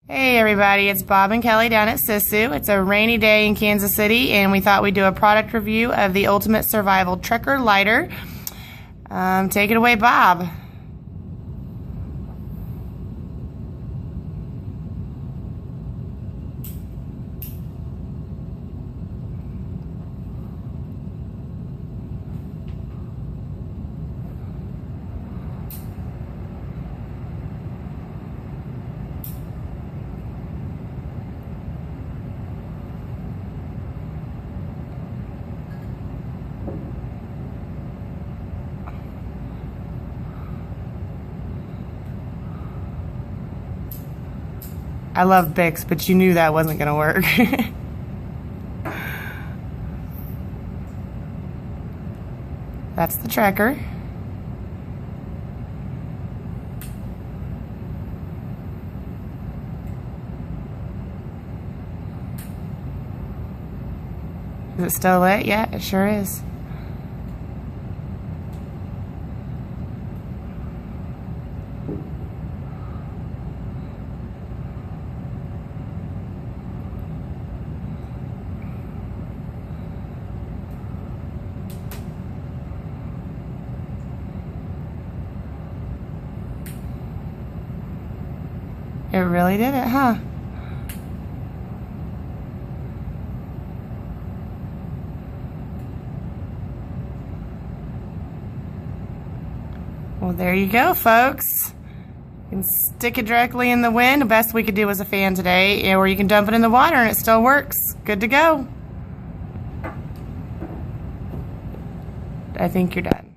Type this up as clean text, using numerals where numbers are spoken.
Hey everybody, it's Bob and Kelly down at SISU. It's a rainy day in Kansas City and we thought we'd do a product review of the Ultimate Survival Trekker Lighter. Take it away, Bob. I love Bics, but you knew that wasn't going to work. That's the Trekker. Is it still lit? Yeah, it sure is. It really did it, huh? Well, there you go, folks. You can stick it directly in the wind. The best we could do was a fan today, or you can dump it in the water and it still works. Good to go. I think you're done.